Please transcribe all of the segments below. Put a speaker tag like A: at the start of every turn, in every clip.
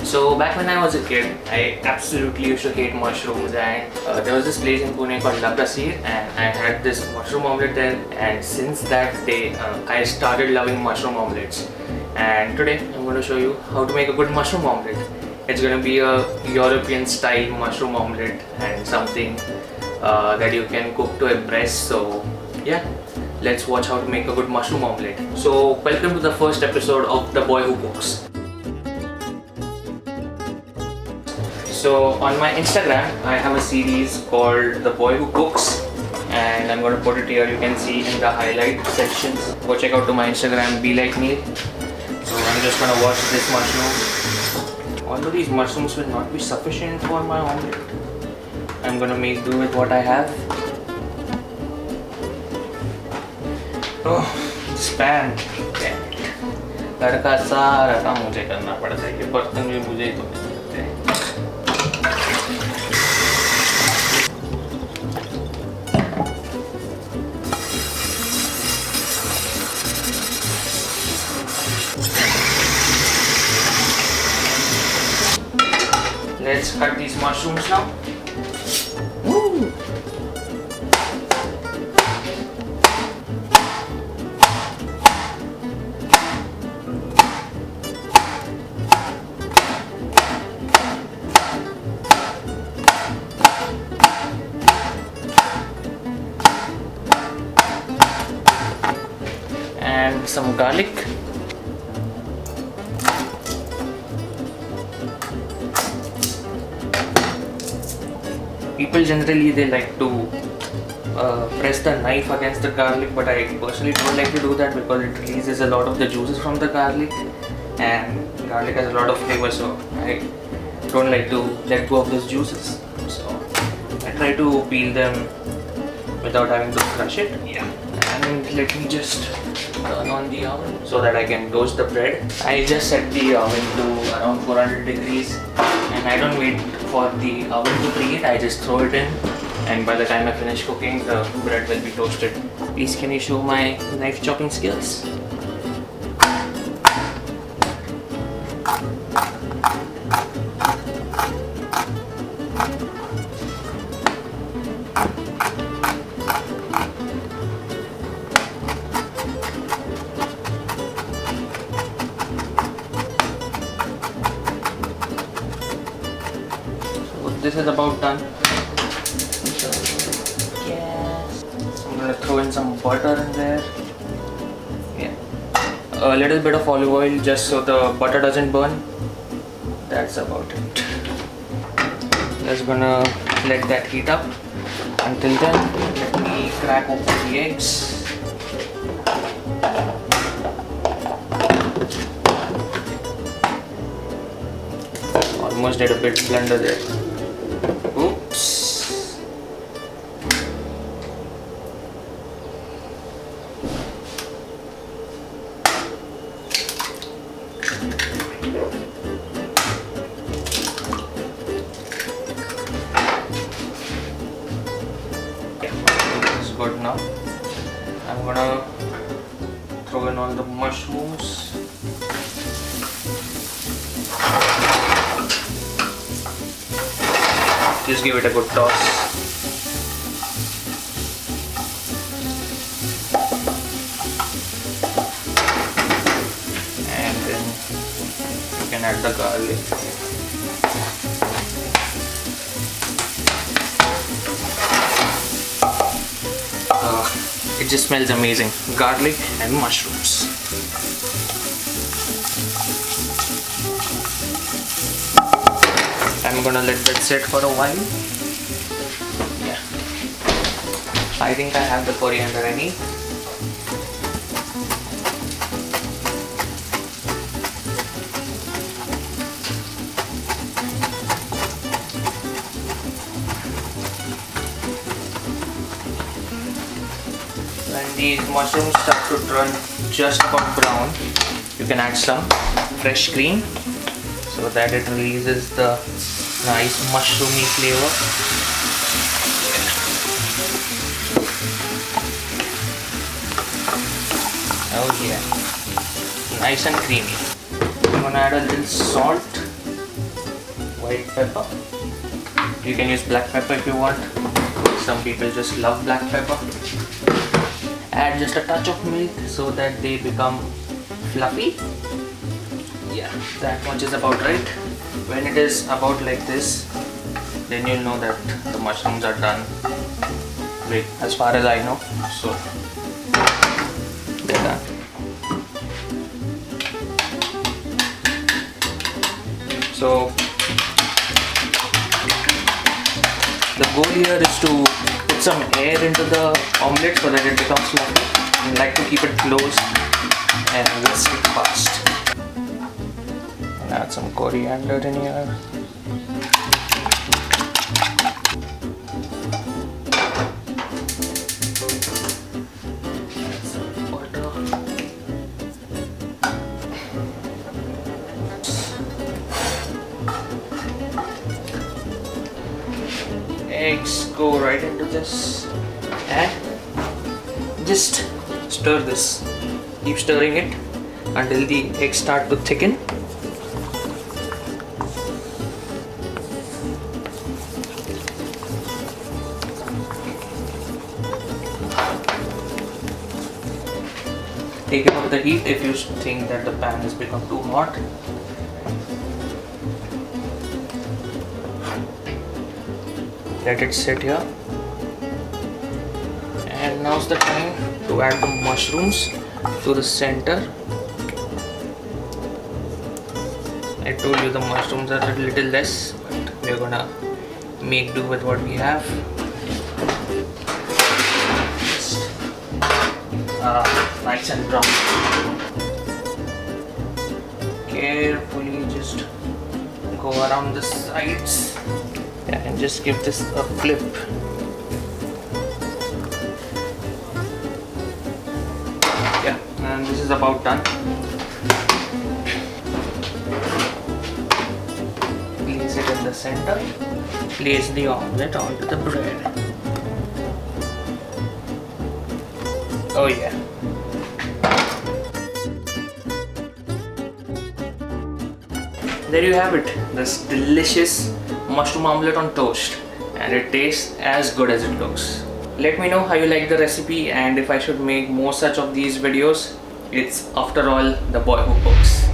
A: So back when I was a kid, I absolutely used to hate mushrooms, and there was this place in Pune called La Prasir, and I had this mushroom omelette there, and since that day I started loving mushroom omelettes. And today I'm going to show you how to make a good mushroom omelette. It's going to be a European style mushroom omelette and something that you can cook to impress. So yeah, let's watch how to make a good mushroom omelette. So welcome to the first episode of The Boy Who Cooks. So on my Instagram, I have a series called The Boy Who Cooks, and I'm going to put it here. You can see in the highlight sections. Go check out to my Instagram, be like Neel. So I'm just going to wash this mushroom. Although these mushrooms will not be sufficient for my omelette, I'm going to make do with what I have. Oh, this pan. घर का सारा काम मुझे करना पड़ता है, ये बर्तन भी मुझे ही धोने पड़ते हैं. Let's cut these mushrooms now. Woo! And some garlic. People generally they like to press the knife against the garlic, but I personally don't like to do that because it releases a lot of the juices from the garlic, and garlic has a lot of flavor, so I don't like to let go of those juices. So I try to peel them without having to crush it. Yeah. And let me just turn on the oven so that I can toast the bread. I just set the oven to around 400 degrees, and I don't wait for the oven to preheat. I just throw it in, and by the time I finish cooking, the bread will be toasted. Please, can you show my knife chopping skills? This is about done. Yes. I'm gonna throw in some butter in there. Yeah. A little bit of olive oil just so the butter doesn't burn. That's about it. Just gonna let that heat up. Until then, let me crack open the eggs. Almost did a bit blunder there. Oops. Yeah, this is good now. I'm gonna throw in all the mushrooms. Just give it a good toss. And then you can add the garlic. It just smells amazing. Garlic and mushrooms. I'm gonna let that sit for a while. Yeah. I think I have the coriander I need. When these mushrooms start to turn just about brown, you can add some fresh cream so that it releases the nice mushroomy flavor. Oh yeah, nice and creamy. I'm gonna add a little salt. white pepper. You can use black pepper if you want. Some people just love black pepper. Add just a touch of milk so that they become fluffy. Yeah, that much is about right. When it is about like this, then you'll know that the mushrooms are done. Wait, as far as I know, so they're done. So the goal here is to put some air into the omelette so that it becomes fluffy. I like to keep it closed and whisk it fast. And add some coriander in here. Add some butter. Eggs go right into this and just stir this. Keep stirring it until the eggs start to thicken. Take out the heat if you think that the pan has become too hot. Let it sit here. And now's the time to add the mushrooms to the center. I told you the mushrooms are a little less, but we're gonna make do with what we have. Just nice and brown. Carefully just go around the sides. Yeah, and just give this a flip. Yeah, and this is about done. Place it in the center. Place the omelette onto the bread. Oh yeah. There you have it, this delicious mushroom omelette on toast, and it tastes as good as it looks. Let me know how you like the recipe and if I should make more such of these videos. It's after all the boy who cooks.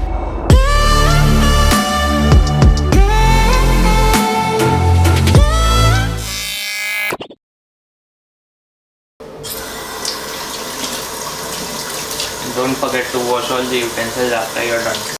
A: Don't forget to wash all the utensils after you're done.